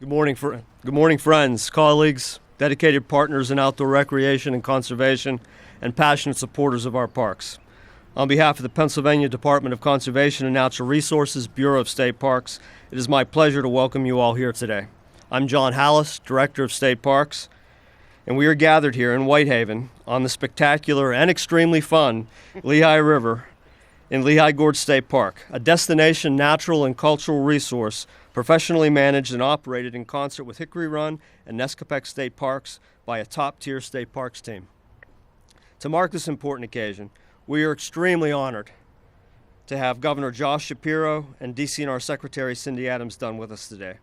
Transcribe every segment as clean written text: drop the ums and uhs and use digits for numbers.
Good morning, friends, colleagues, dedicated partners in outdoor recreation and conservation, and passionate supporters of our parks. On behalf of the Pennsylvania Department of Conservation and Natural Resources, Bureau of State Parks, it is my pleasure to welcome you all here today. I'm John Hallis, Director of State Parks, and we are gathered here in Whitehaven on the spectacular and extremely fun Lehigh River in Lehigh Gorge State Park, a destination natural and cultural resource professionally managed and operated in concert with Hickory Run and Nescopec State Parks by a top-tier state parks team. To mark this important occasion, we are extremely honored to have Governor Josh Shapiro and DCNR Secretary Cindy Adams-Dunn with us today.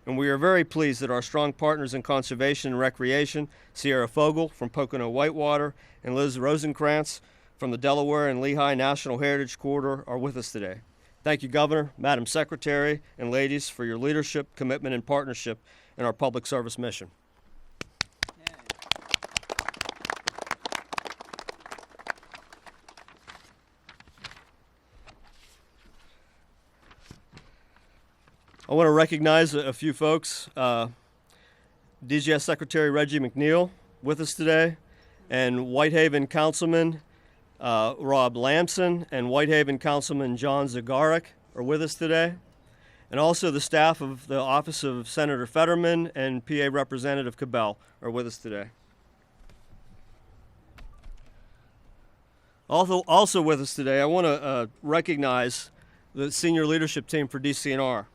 And we are very pleased that our strong partners in conservation and recreation, Sierra Fogel from Pocono Whitewater and Liz Rosenkrantz from the Delaware and Lehigh National Heritage Corridor, are with us today. Thank you, Governor, Madam Secretary, and ladies, for your leadership, commitment, and partnership in our public service mission. I want to recognize a few folks. DGS Secretary Reggie McNeil with us today, and Whitehaven Councilman Rob Lamson and Whitehaven Councilman John Zagaric are with us today. And also the staff of the Office of Senator Fetterman and PA Representative Cabell are with us today. Also with us today, I want to recognize the senior leadership team for DCNR.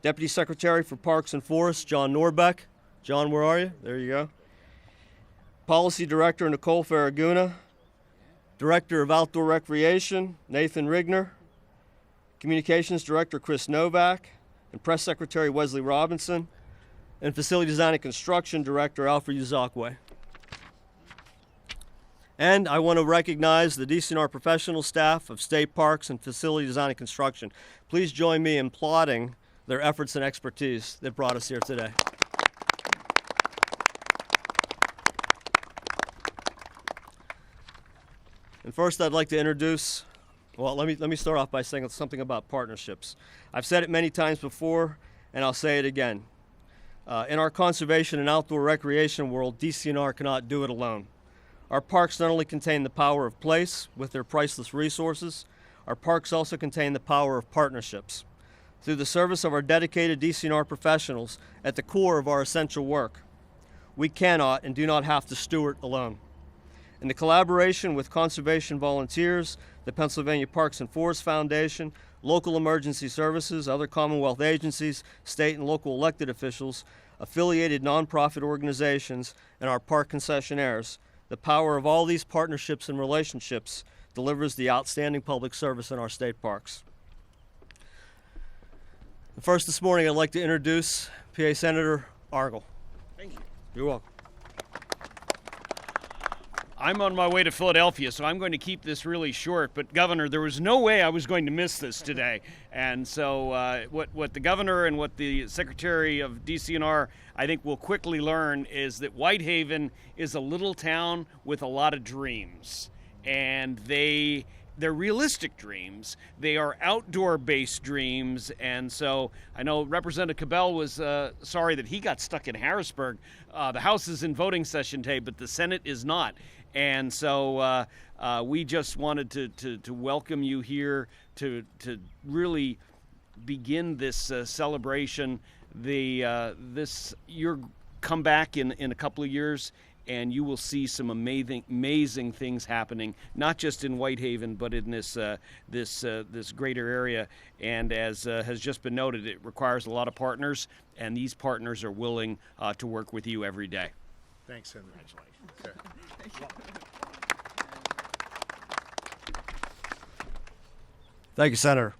Deputy Secretary for Parks and Forests, John Norbeck. John, where are you? There you go. Policy Director Nicole Farraguna. Director of Outdoor Recreation, Nathan Rigner. Communications Director Chris Novak. And Press Secretary Wesley Robinson. And Facility Design and Construction Director Alfred Uzakwe. And I want to recognize the DCNR professional staff of State Parks and Facility Design and Construction. Please join me in applauding their efforts and expertise that brought us here today. And first, I'd like to introduce, well, let me start off by saying something about partnerships. I've said it many times before, and I'll say it again. In our conservation and outdoor recreation world, DCNR cannot do it alone. Our parks not only contain the power of place with their priceless resources, our parks also contain the power of partnerships. Through the service of our dedicated DCNR professionals at the core of our essential work, we cannot and do not have to steward alone. In the collaboration with conservation volunteers, the Pennsylvania Parks and Forest Foundation, local emergency services, other Commonwealth agencies, state and local elected officials, affiliated nonprofit organizations, and our park concessionaires, the power of all these partnerships and relationships delivers the outstanding public service in our state parks. First this morning, I'd like to introduce PA Senator Argel. Thank you. You're welcome. I'm on my way to Philadelphia, so I'm going to keep this really short. But Governor, there was no way I was going to miss this today. And so what the Governor and what the Secretary of DCNR, I think, will quickly learn is that Whitehaven is a little town with a lot of dreams. And they're realistic dreams. They are outdoor-based dreams, and so I know Representative Cabell was sorry that he got stuck in Harrisburg. The House is in voting session today, but the Senate is not. And so we just wanted to welcome you here to really begin this celebration. You're come back in a couple of years, and you will see some amazing things happening, not just in Whitehaven, but in this greater area. And as has just been noted, it requires a lot of partners, and these partners are willing to work with you every day. Thanks, Senator. Congratulations. Thank you, Senator.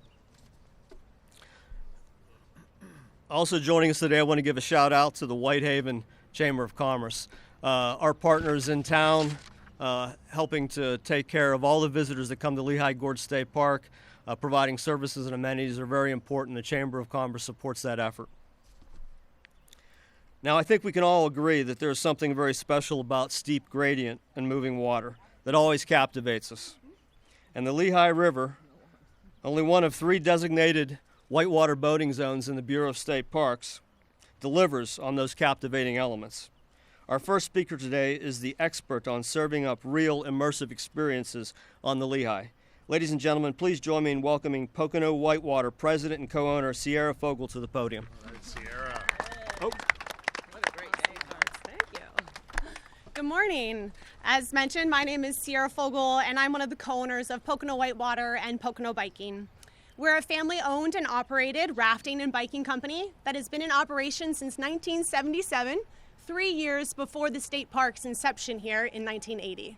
Also joining us today, I want to give a shout out to the Whitehaven Chamber of Commerce. Our partners in town helping to take care of all the visitors that come to Lehigh Gorge State Park, providing services and amenities are very important. The Chamber of Commerce supports that effort. Now, I think we can all agree that there's something very special about steep gradient and moving water that always captivates us. And the Lehigh River, only one of 3 designated whitewater boating zones in the Bureau of State Parks, delivers on those captivating elements. Our first speaker today is the expert on serving up real immersive experiences on the Lehigh. Ladies and gentlemen, please join me in welcoming Pocono Whitewater President and co-owner Sierra Fogel to the podium. All right, Sierra. Oh. What a great day, Cards. Thank you. Good morning. As mentioned, my name is Sierra Fogel, and I'm one of the co-owners of Pocono Whitewater and Pocono Biking. We're a family-owned and operated rafting and biking company that has been in operation since 1977, 3 years before the state park's inception here in 1980.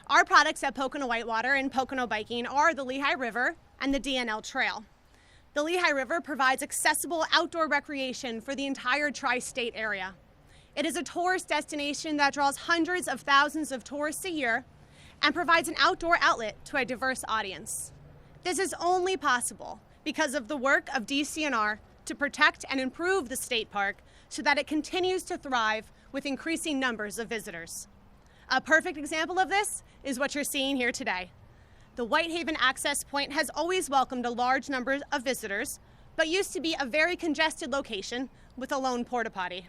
Our products at Pocono Whitewater and Pocono Biking are the Lehigh River and the DNL Trail. The Lehigh River provides accessible outdoor recreation for the entire tri-state area. It is a tourist destination that draws hundreds of thousands of tourists a year and provides an outdoor outlet to a diverse audience. This is only possible because of the work of DCNR to protect and improve the state park so that it continues to thrive with increasing numbers of visitors. A perfect example of this is what you're seeing here today. The Whitehaven Access Point has always welcomed a large number of visitors, but used to be a very congested location with a lone porta potty.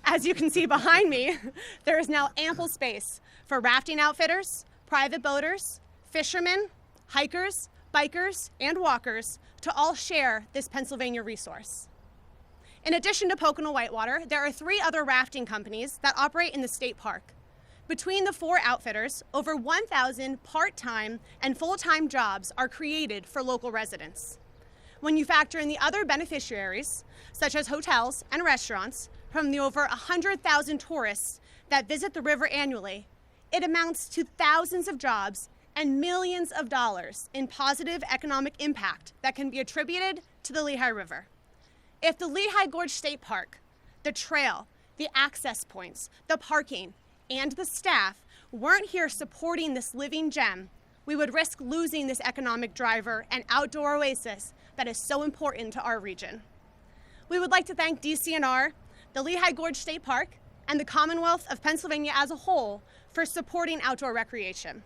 As you can see behind me, there is now ample space for rafting outfitters, private boaters, fishermen, hikers, bikers, and walkers to all share this Pennsylvania resource. In addition to Pocono Whitewater, there are 3 other rafting companies that operate in the state park. Between the 4 outfitters, over 1,000 part-time and full-time jobs are created for local residents. When you factor in the other beneficiaries, such as hotels and restaurants, from the over 100,000 tourists that visit the river annually, it amounts to thousands of jobs and millions of dollars in positive economic impact that can be attributed to the Lehigh River. If the Lehigh Gorge State Park, the trail, the access points, the parking, and the staff weren't here supporting this living gem, we would risk losing this economic driver and outdoor oasis that is so important to our region. We would like to thank DCNR, the Lehigh Gorge State Park, and the Commonwealth of Pennsylvania as a whole for supporting outdoor recreation.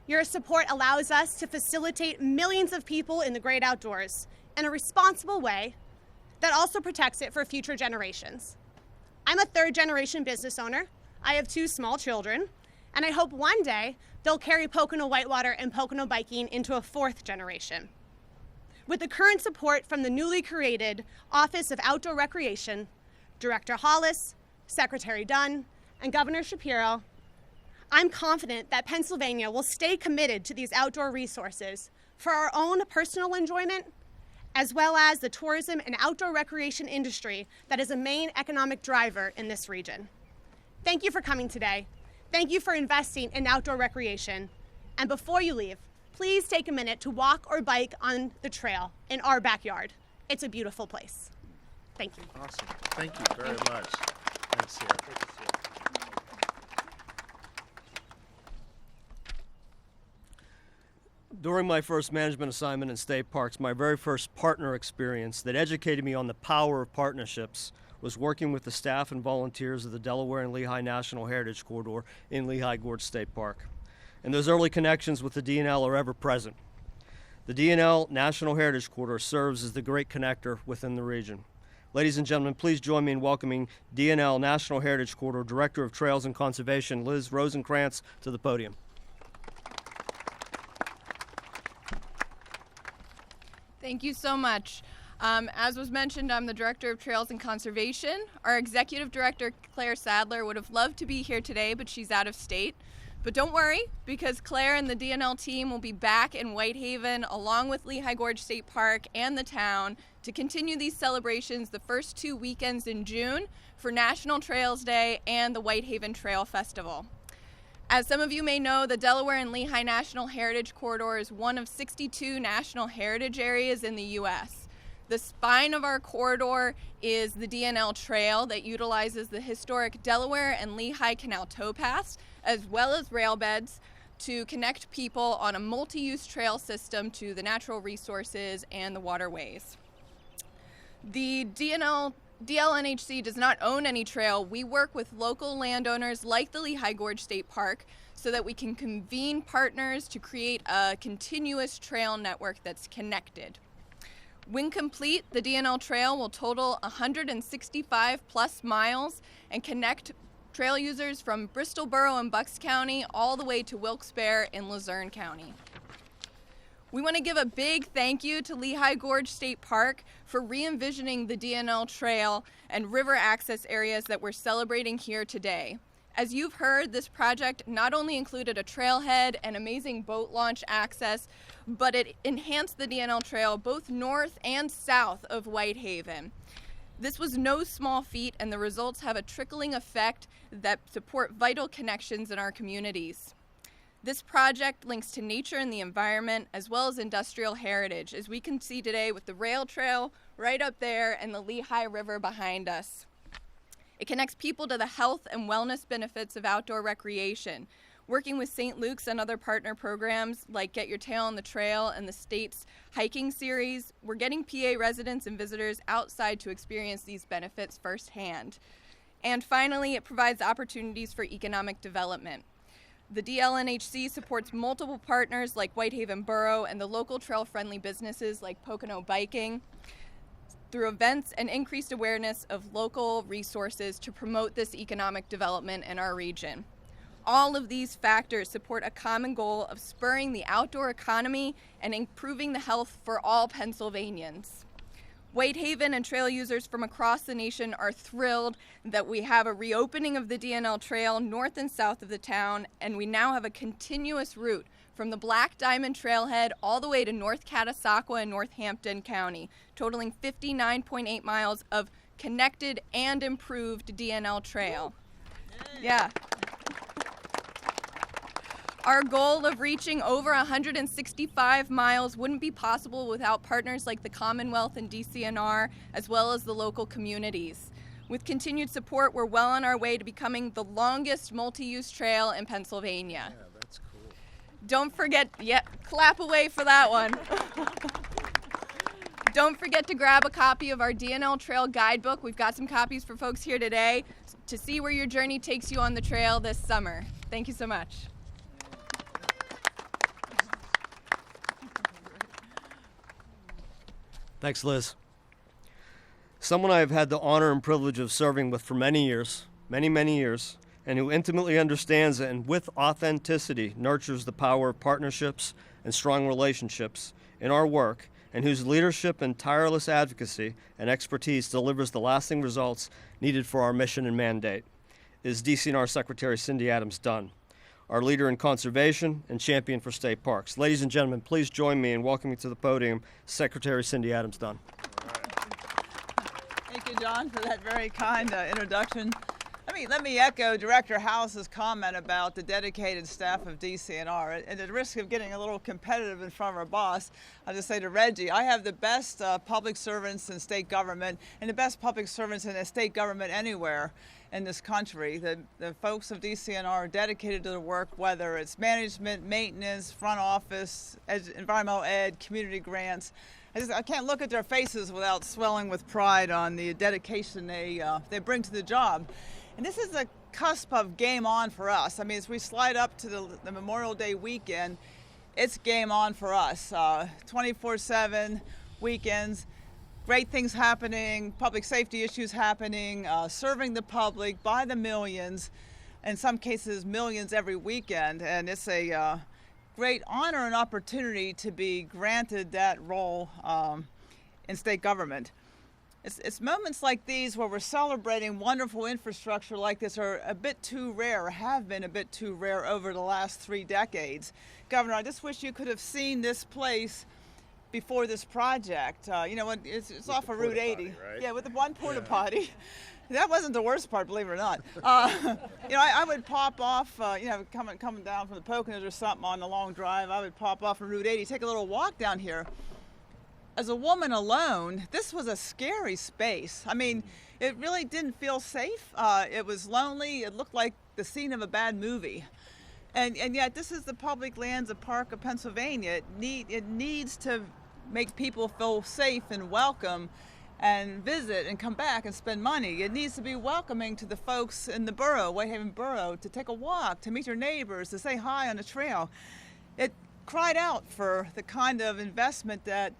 Your support allows us to facilitate millions of people in the great outdoors in a responsible way that also protects it for future generations. I'm a 3rd-generation business owner. I have 2 small children, and I hope one day they'll carry Pocono Whitewater and Pocono Biking into a 4th generation. With the current support from the newly created Office of Outdoor Recreation, Director Hollis, Secretary Dunn, and Governor Shapiro, I'm confident that Pennsylvania will stay committed to these outdoor resources for our own personal enjoyment, as well as the tourism and outdoor recreation industry that is a main economic driver in this region. Thank you for coming today. Thank you for investing in outdoor recreation. And before you leave, please take a minute to walk or bike on the trail in our backyard. It's a beautiful place. Thank you. Awesome. Thank you very much. Thanks, Sierra. During my first management assignment in state parks, my very first partner experience that educated me on the power of partnerships was working with the staff and volunteers of the Delaware and Lehigh National Heritage Corridor in Lehigh Gorge State Park. And those early connections with the DNL are ever present. The DNL National Heritage Corridor serves as the great connector within the region. Ladies and gentlemen, please join me in welcoming DNL National Heritage Corridor Director of Trails and Conservation, Liz Rosenkrantz, to the podium. Thank you so much. As was mentioned, I'm the Director of Trails and Conservation. Our Executive Director, Claire Sadler, would have loved to be here today, but she's out of state. But don't worry, because Claire and the DNL team will be back in Whitehaven along with Lehigh Gorge State Park and the town to continue these celebrations the first 2 weekends in June for National Trails Day and the Whitehaven Trail Festival. As some of you may know, the Delaware and Lehigh National Heritage Corridor is one of 62 national heritage areas in the U.S. The spine of our corridor is the DNL Trail that utilizes the historic Delaware and Lehigh Canal towpaths, as well as rail beds, to connect people on a multi-use trail system to the natural resources and the waterways. The DLNHC does not own any trail. We work with local landowners like the Lehigh Gorge State Park so that we can convene partners to create a continuous trail network that's connected. When complete, the DNL Trail will total 165 plus miles and connect trail users from Bristol Borough and Bucks County all the way to Wilkes-Barre in Luzerne County. We want to give a big thank you to Lehigh Gorge State Park for re-envisioning the DNL Trail and river access areas that we're celebrating here today. As you've heard, this project not only included a trailhead and amazing boat launch access, but it enhanced the DNL Trail both north and south of Whitehaven. This was no small feat, and the results have a trickling effect that support vital connections in our communities. This project links to nature and the environment, as well as industrial heritage, as we can see today with the rail trail right up there and the Lehigh River behind us. It connects people to the health and wellness benefits of outdoor recreation. Working with St. Luke's and other partner programs like Get Your Tail on the Trail and the state's hiking series, we're getting PA residents and visitors outside to experience these benefits firsthand. And finally, it provides opportunities for economic development. The DLNHC supports multiple partners like Whitehaven Borough and the local trail-friendly businesses like Pocono Biking through events and increased awareness of local resources to promote this economic development in our region. All of these factors support a common goal of spurring the outdoor economy and improving the health for all Pennsylvanians. Whitehaven and trail users from across the nation are thrilled that we have a reopening of the DNL Trail north and south of the town, and we now have a continuous route from the Black Diamond Trailhead all the way to North Catasauqua and Northampton County, totaling 59.8 miles of connected and improved DNL Trail. Yeah. Our goal of reaching over 165 miles wouldn't be possible without partners like the Commonwealth and DCNR, as well as the local communities. With continued support, we're well on our way to becoming the longest multi-use trail in Pennsylvania. Yeah, that's cool. Don't forget, clap away for that one. Don't forget to grab a copy of our DNL Trail Guidebook. We've got some copies for folks here today to see where your journey takes you on the trail this summer. Thank you so much. Thanks, Liz. Someone I have had the honor and privilege of serving with for many years, many years, and who intimately understands and with authenticity nurtures the power of partnerships and strong relationships in our work, and whose leadership and tireless advocacy and expertise delivers the lasting results needed for our mission and mandate, is DCNR Secretary Cindy Adams Dunn, our leader in conservation and champion for state parks. Ladies and gentlemen, please join me in welcoming to the podium Secretary Cindy Adams Dunn. Thank you, John, for that very kind introduction. Let me echo Director House's comment about the dedicated staff of DCNR. And at the risk of getting a little competitive in front of our boss, I'll just say to Reggie, I have the best public servants in state government and the best public servants in a state government anywhere in this country. The folks of DCNR are dedicated to their work, whether it's management, maintenance, front office, environmental ed, community grants. I can't look at their faces without swelling with pride on the dedication they bring to the job. And this is a cusp of game on for us. As we slide up to the Memorial Day weekend, it's game on for us. 24/7 weekends, great things happening, public safety issues happening, serving the public by the millions, in some cases millions every weekend. And it's a great honor and opportunity to be granted that role in state government. It's moments like these where we're celebrating wonderful infrastructure like this are a bit too rare, or have been a bit too rare over the last 3 decades. Governor, I just wish you could have seen this place before this project. It's off of Route 80. Potty, right? Yeah, with the one porta potty. That wasn't the worst part, believe it or not. I would pop off, coming down from the Poconos or something on the long drive, I would pop off on Route 80, take a little walk down here. As a woman alone, this was a scary space. It really didn't feel safe. It was lonely. It looked like the scene of a bad movie. And yet this is the public lands of Park of Pennsylvania. It needs to make people feel safe and welcome and visit and come back and spend money. It needs to be welcoming to the folks in the borough, Whitehaven Borough, to take a walk, to meet your neighbors, to say hi on the trail. It cried out for the kind of investment that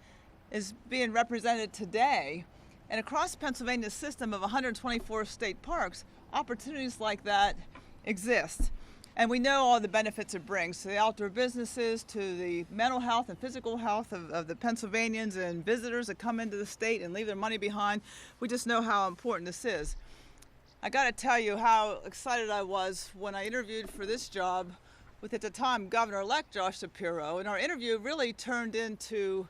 is being represented today. And across Pennsylvania's system of 124 state parks, opportunities like that exist. And we know all the benefits it brings to the outdoor businesses, to the mental health and physical health of the Pennsylvanians and visitors that come into the state and leave their money behind. We just know how important this is. I got to tell you how excited I was when I interviewed for this job with, at the time, Governor-elect Josh Shapiro. And our interview really turned into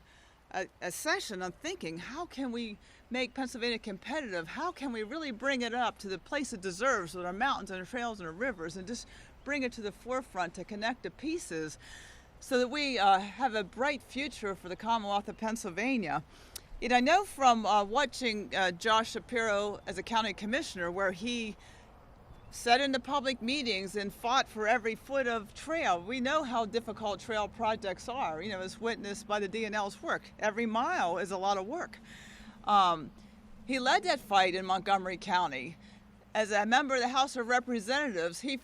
a session on thinking, how can we make Pennsylvania competitive? How can we really bring it up to the place it deserves with our mountains and our trails and our rivers, and just bring it to the forefront to connect the pieces so that we have a bright future for the Commonwealth of Pennsylvania. And I know from watching Josh Shapiro as a county commissioner, where he sat in the public meetings and fought for every foot of trail. We know how difficult trail projects are, as witnessed by the DNL's work. Every mile is a lot of work. He led that fight in Montgomery County. As a member of the House of Representatives, he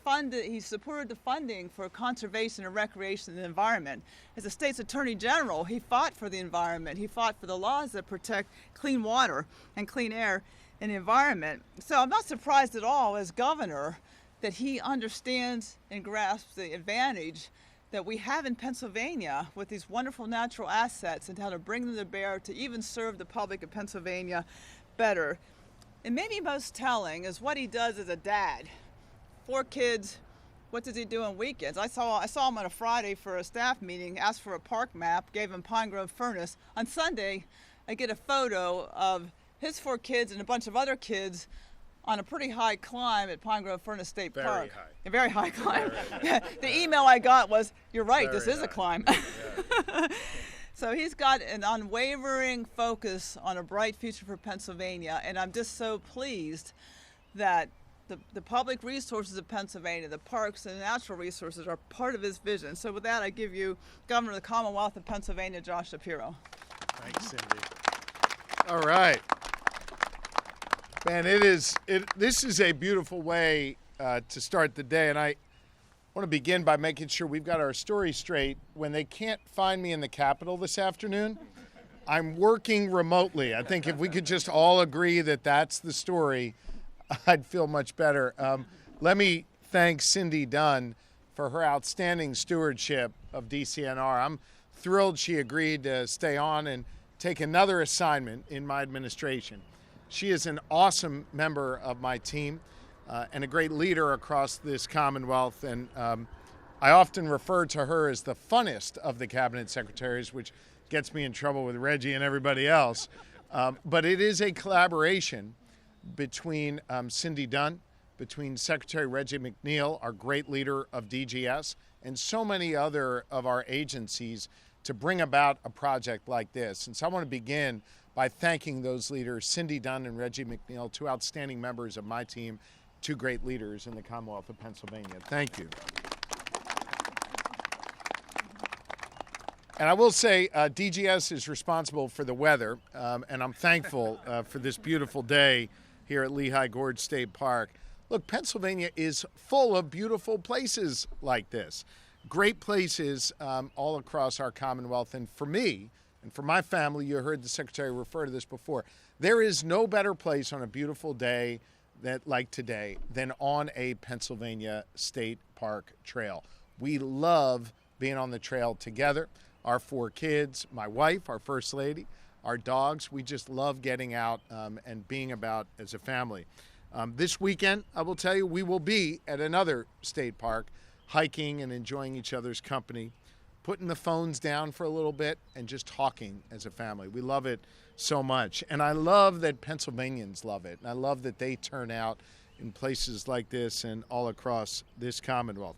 supported the funding for conservation and recreation and the environment. As a state's attorney general, he fought for the environment. He fought for the laws that protect clean water and clean air and the environment. So I'm not surprised at all as governor that he understands and grasps the advantage that we have in Pennsylvania with these wonderful natural assets and how to bring them to bear to even serve the public of Pennsylvania better. And maybe most telling is what he does as a dad. 4 kids, what does he do on weekends? I saw him on a Friday for a staff meeting, asked for a park map, gave him Pine Grove Furnace. On Sunday, I get a photo of his 4 kids and a bunch of other kids on a pretty high climb at Pine Grove Furnace State Park. Very high. A very high climb. The email I got was, "You're right, Very this is high. a climb." Yeah. So he's got an unwavering focus on a bright future for Pennsylvania, and I'm just so pleased that the public resources of Pennsylvania, the parks and the natural resources, are part of his vision. So with that, I give you Governor of the Commonwealth of Pennsylvania, Josh Shapiro. Thanks, Cindy. All right. Man, this is a beautiful way to start the day, and I want to begin by making sure we've got our story straight. When they can't find me in the Capitol this afternoon, I'm working remotely. I think if we could just all agree that that's the story, I'd feel much better. Let me thank Cindy Dunn for her outstanding stewardship of DCNR. I'm thrilled she agreed to stay on and take another assignment in my administration. She is an awesome member of my team and a great leader across this Commonwealth. And I often refer to her as the funnest of the cabinet secretaries, which gets me in trouble with Reggie and everybody else. But it is a collaboration between Cindy Dunn, between Secretary Reggie McNeil, our great leader of DGS, and so many other of our agencies to bring about a project like this. And so I want to begin by thanking those leaders, Cindy Dunn and Reggie McNeil, 2 outstanding members of my team, 2 great leaders in the Commonwealth of Pennsylvania. Thank you. And I will say DGS is responsible for the weather, and I'm thankful for this beautiful day here at Lehigh Gorge State Park. Look, Pennsylvania is full of beautiful places like this. Great places all across our Commonwealth. And for me, and for my family, you heard the Secretary refer to this before, there is no better place on a beautiful day like today than on a Pennsylvania State Park trail. We love being on the trail together. Our 4 kids, my wife, our First Lady, our dogs, we just love getting out and being about as a family. This weekend, I will tell you, we will be at another state park, hiking and enjoying each other's company, putting the phones down for a little bit and just talking as a family. We love it so much. And I love that Pennsylvanians love it. And I love that they turn out in places like this and all across this Commonwealth.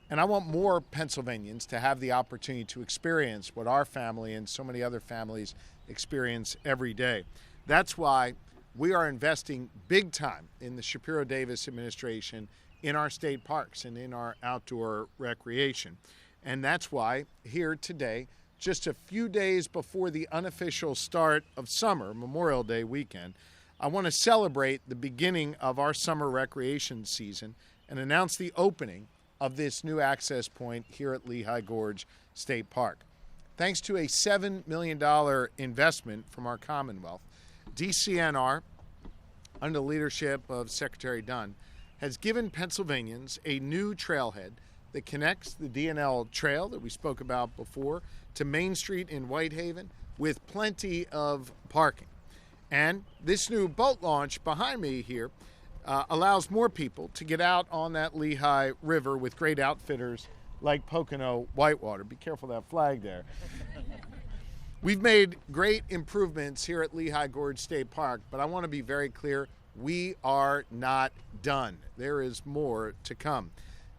And I want more Pennsylvanians to have the opportunity to experience what our family and so many other families experience every day. That's why we are investing big time in the Shapiro Davis administration in our state parks and in our outdoor recreation. And that's why here today, just a few days before the unofficial start of summer, Memorial Day weekend, I want to celebrate the beginning of our summer recreation season and announce the opening of this new access point here at Lehigh Gorge State Park. Thanks to a $7 million investment from our Commonwealth, DCNR, under the leadership of Secretary Dunn, has given Pennsylvanians a new trailhead that connects the D&L Trail that we spoke about before to Main Street in Whitehaven with plenty of parking. And this new boat launch behind me here allows more people to get out on that Lehigh River with great outfitters like Pocono Whitewater. Be careful of that flag there. We've made great improvements here at Lehigh Gorge State Park, but I want to be very clear, we are not done. There is more to come.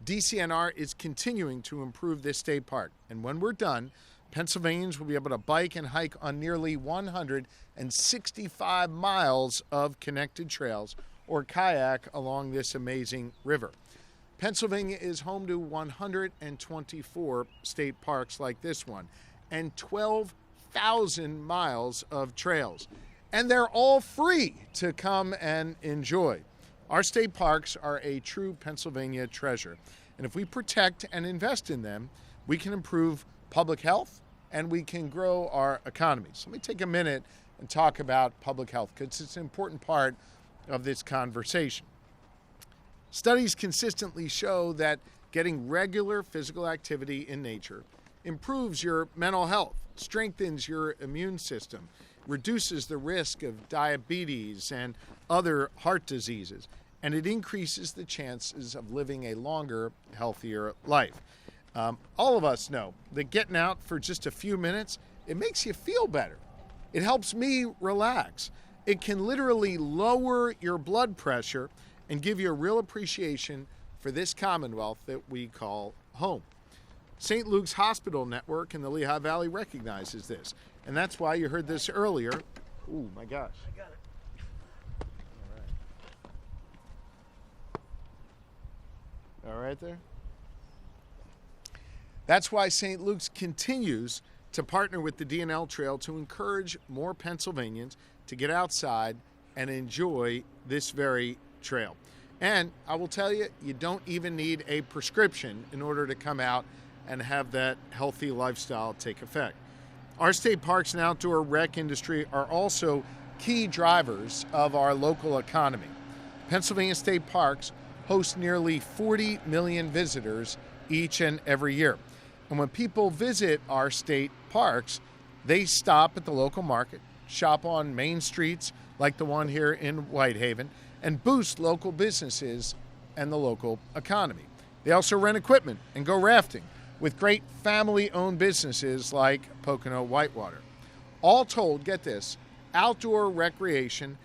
DCNR is continuing to improve this state park, and when we're done, Pennsylvanians will be able to bike and hike on nearly 165 miles of connected trails or kayak along this amazing river. Pennsylvania is home to 124 state parks like this one and 12,000 miles of trails. And they're all free to come and enjoy. Our state parks are a true Pennsylvania treasure. And if we protect and invest in them, we can improve public health and we can grow our economies. Let me take a minute and talk about public health because it's an important part of this conversation. Studies consistently show that getting regular physical activity in nature improves your mental health, strengthens your immune system, reduces the risk of diabetes and other heart diseases, and it increases the chances of living a longer, healthier life. All of us know that getting out for just a few minutes, it makes you feel better. It helps me relax. It can literally lower your blood pressure and give you a real appreciation for this Commonwealth that we call home. St. Luke's Hospital Network in the Lehigh Valley recognizes this, and that's why you heard this earlier. Ooh, my gosh. I got it. All right there. That's why St. Luke's continues to partner with the D&L Trail to encourage more Pennsylvanians to get outside and enjoy this very trail. And I will tell you, you don't even need a prescription in order to come out and have that healthy lifestyle take effect. Our state parks and outdoor rec industry are also key drivers of our local economy. Pennsylvania state parks host nearly 40 million visitors each and every year. And when people visit our state parks, they stop at the local market, shop on main streets like the one here in Whitehaven, and boost local businesses and the local economy. They also rent equipment and go rafting with great family-owned businesses like Pocono Whitewater. All told, get this, outdoor recreation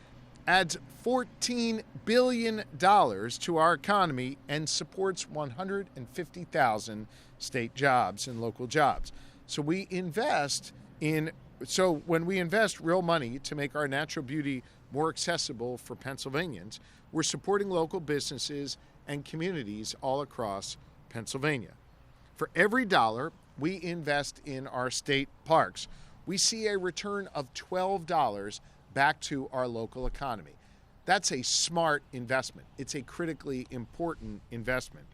adds $14 billion to our economy and supports 150,000 state jobs and local jobs. So when we invest real money to make our natural beauty more accessible for Pennsylvanians, we're supporting local businesses and communities all across Pennsylvania. For every dollar we invest in our state parks, we see a return of $12 back to our local economy. That's a smart investment. It's a critically important investment.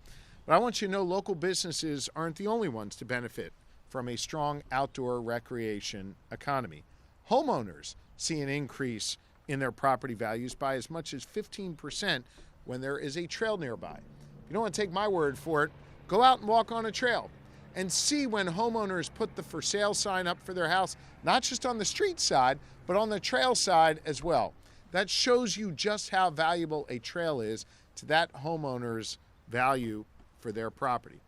But I want you to know local businesses aren't the only ones to benefit from a strong outdoor recreation economy. Homeowners see an increase in their property values by as much as 15% when there is a trail nearby. If you don't want to take my word for it, go out and walk on a trail and see when homeowners put the for sale sign up for their house, not just on the street side, but on the trail side as well. That shows you just how valuable a trail is to that homeowner's value for their property.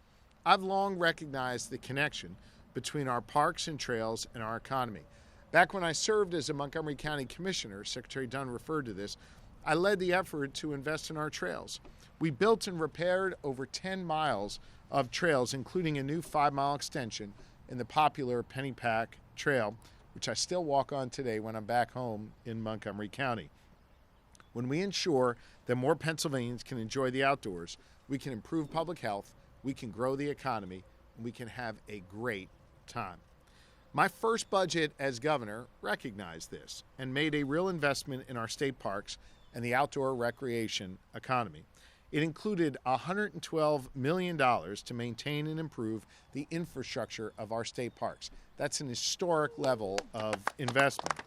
I've long recognized the connection between our parks and trails and our economy. Back when I served as a Montgomery County Commissioner, Secretary Dunn referred to this, I led the effort to invest in our trails. We built and repaired over 10 miles of trails, including a new 5-mile extension in the popular Pennypack Trail, which I still walk on today when I'm back home in Montgomery County. When we ensure that more Pennsylvanians can enjoy the outdoors, we can improve public health, we can grow the economy, and we can have a great time. My first budget as governor recognized this and made a real investment in our state parks and the outdoor recreation economy. It included $112 million to maintain and improve the infrastructure of our state parks. That's an historic level of investment.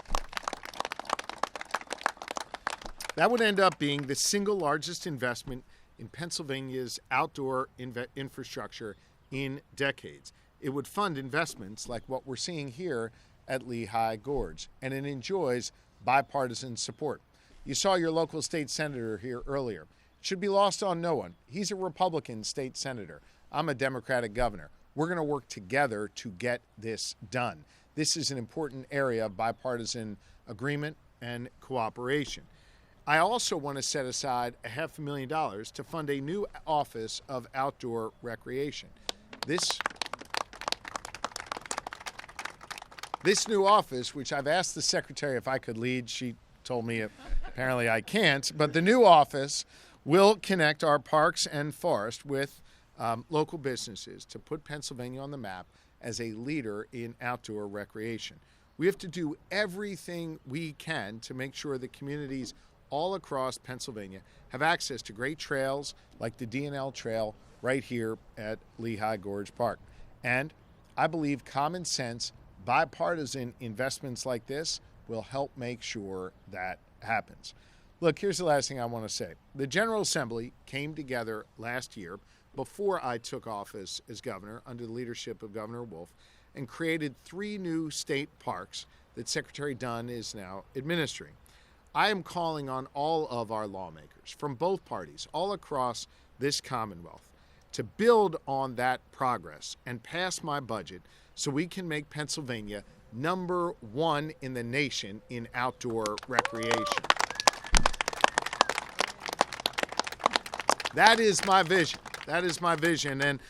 That would end up being the single largest investment in Pennsylvania's outdoor infrastructure in decades. It would fund investments like what we're seeing here at Lehigh Gorge, and it enjoys bipartisan support. You saw your local state senator here earlier. It should be lost on no one. He's a Republican state senator. I'm a Democratic governor. We're going to work together to get this done. This is an important area of bipartisan agreement and cooperation. I also want to set aside $500,000 to fund a new office of outdoor recreation. This new office, which I've asked the secretary if I could lead, she told me apparently I can't, but the new office will connect our parks and forest with local businesses to put Pennsylvania on the map as a leader in outdoor recreation. We have to do everything we can to make sure that communities all across Pennsylvania have access to great trails like the D&L Trail right here at Lehigh Gorge Park. And I believe common sense, bipartisan investments like this will help make sure that happens. Look, here's the last thing I want to say. The General Assembly came together last year before I took office as governor under the leadership of Governor Wolf and created 3 new state parks that Secretary Dunn is now administering. I am calling on all of our lawmakers from both parties all across this Commonwealth to build on that progress and pass my budget so we can make Pennsylvania #1 in the nation in outdoor recreation. That is my vision. That is my vision. And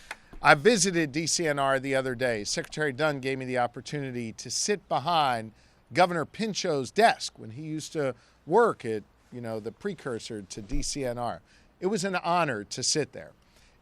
I visited DCNR the other day. Secretary Dunn gave me the opportunity to sit behind Governor Pinchot's desk when he used to work at, the precursor to DCNR. It was an honor to sit there.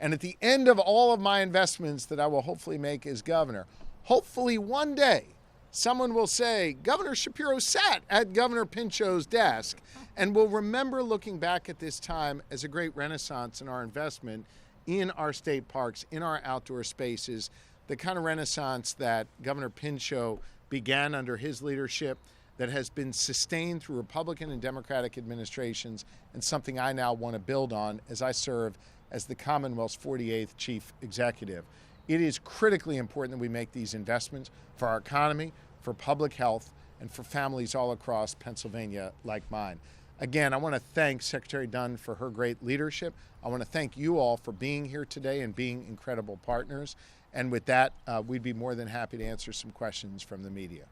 And at the end of all of my investments that I will hopefully make as governor, hopefully one day someone will say, Governor Shapiro sat at Governor Pinchot's desk, and will remember looking back at this time as a great renaissance in our investment in our state parks, in our outdoor spaces, the kind of renaissance that Governor Pinchot began under his leadership that has been sustained through Republican and Democratic administrations, and something I now want to build on as I serve as the Commonwealth's 48th chief executive. It is critically important that we make these investments for our economy, for public health, and for families all across Pennsylvania like mine. Again, I want to thank Secretary Dunn for her great leadership. I want to thank you all for being here today and being incredible partners. And with that, we'd be more than happy to answer some questions from the media.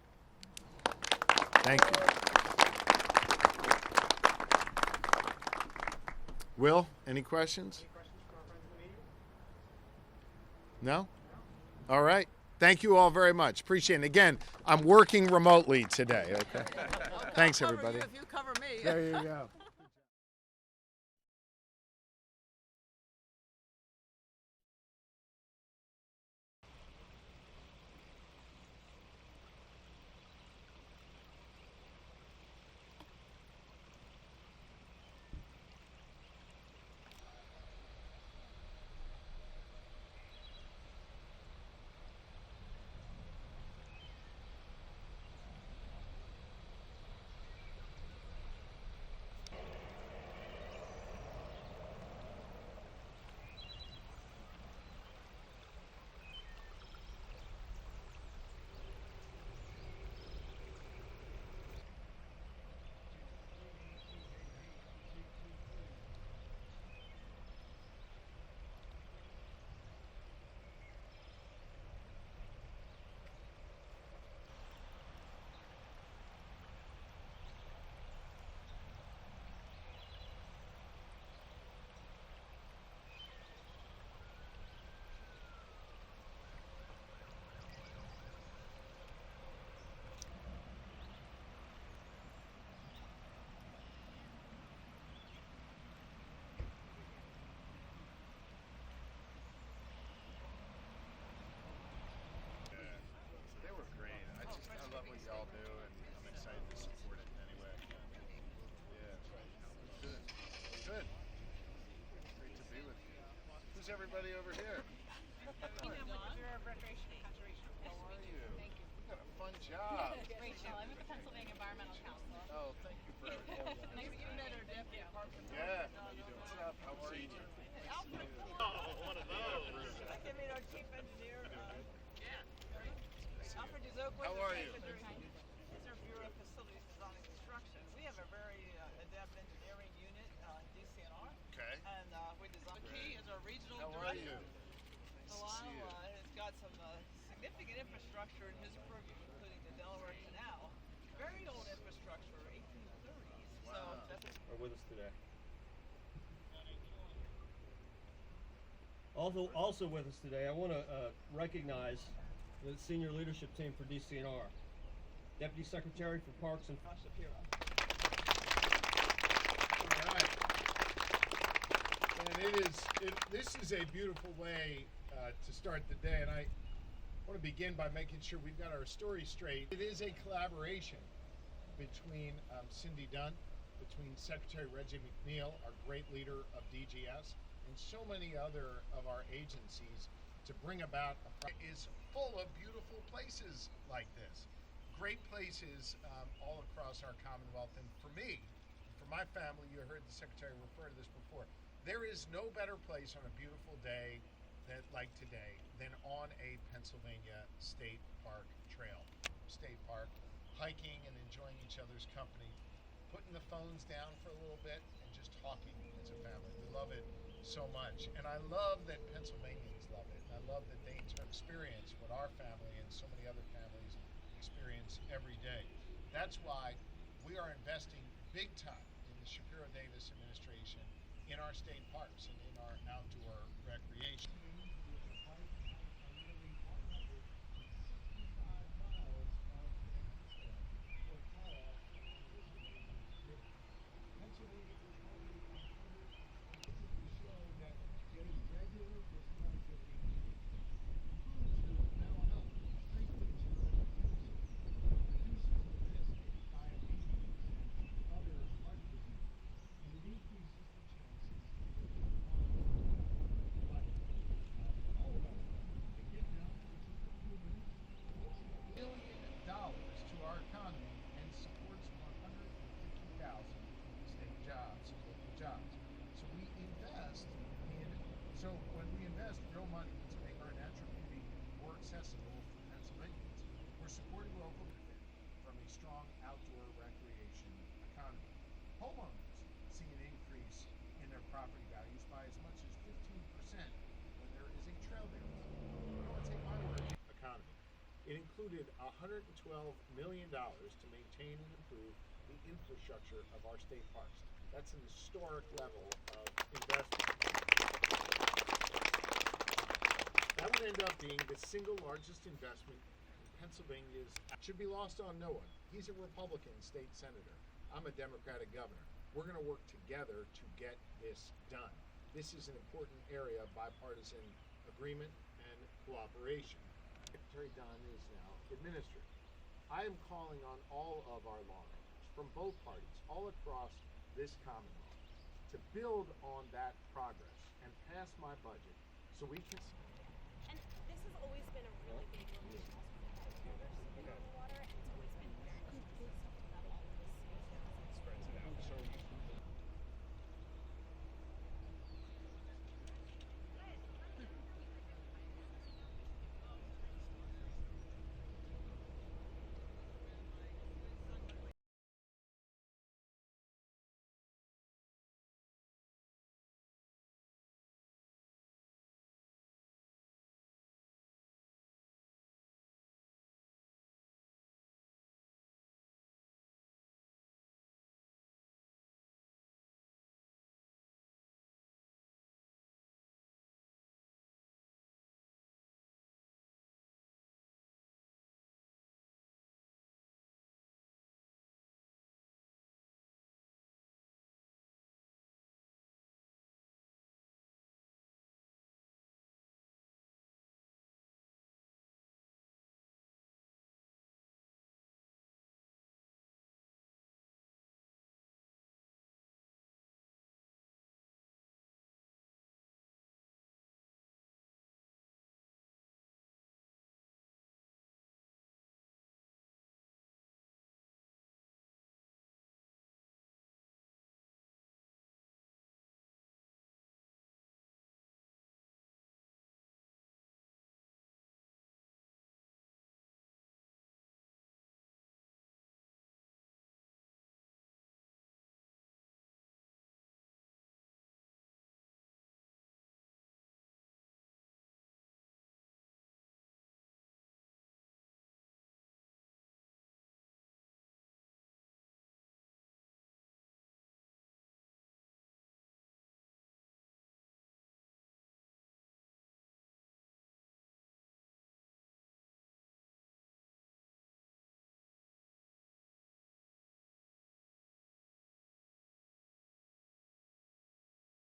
Thank you. Will, any questions? No? All right. Thank you all very much. Appreciate it. And again, I'm working remotely today. Okay. Thanks, everybody. If you cover me. There you go. everybody over here. How are you? You got a fun job. Rachel, I'm with the Pennsylvania Environmental Council. Oh, thank you for everything. Nice to meet you. Yeah. What's up? How are you? Oh, one of those. I can meet our chief engineer. Alfred Duzokowicz. How are you? He's our Bureau of Facilities Design and Construction. We have a very adept engineering unit in DCNR. Okay. And we design. McKee is our regional How director. are you? Lyle has got some significant infrastructure in his purview, including the Delaware Canal. Very old infrastructure, 1830s. Wow. So that's Are with us today. Also with us today, I want to recognize the senior leadership team for DCNR. Deputy Secretary for Parks and Shapiro. All right. And this is a beautiful way to start the day, and I want to begin by making sure we've got our story straight. It is a collaboration between Cindy Dunn, between Secretary Reggie McNeil, our great leader of DGS, and so many other of our agencies to bring about is full of beautiful places like this. Great places all across our Commonwealth. And for me, for my family, you heard the Secretary refer to this before, there is no better place on a beautiful day like today than on a Pennsylvania State Park trail. State Park, hiking and enjoying each other's company, putting the phones down for a little bit and just talking as a family. We love it so much. And I love that Pennsylvanians love it. And I love that they experience what our family and so many other families experience every day. That's why we are investing big time in the Shapiro Davis administration in our state parks and in our outdoor recreation. Dollars to our economy and supports 150,000 state jobs, local jobs. So we invest when we invest real money to make our natural beauty more accessible for Pennsylvanians, we're supporting local benefit from a strong outdoor recreation economy. Homeowners see an increase in their property values by as much as 15% when there is a trail there. I want to take my word economy. It included $112 million to maintain and improve the infrastructure of our state parks. That's an historic level of investment. That would end up being the single largest investment in Pennsylvania's. Should be lost on no one. He's a Republican state senator. I'm a Democratic governor. We're going to work together to get this done. This is an important area of bipartisan agreement and cooperation. Secretary Dunn is now administering. I am calling on all of our lawmakers from both parties, all across this Commonwealth, to build on that progress and pass my budget so we can. And this has always been a really big one for us with the house builders on the water, and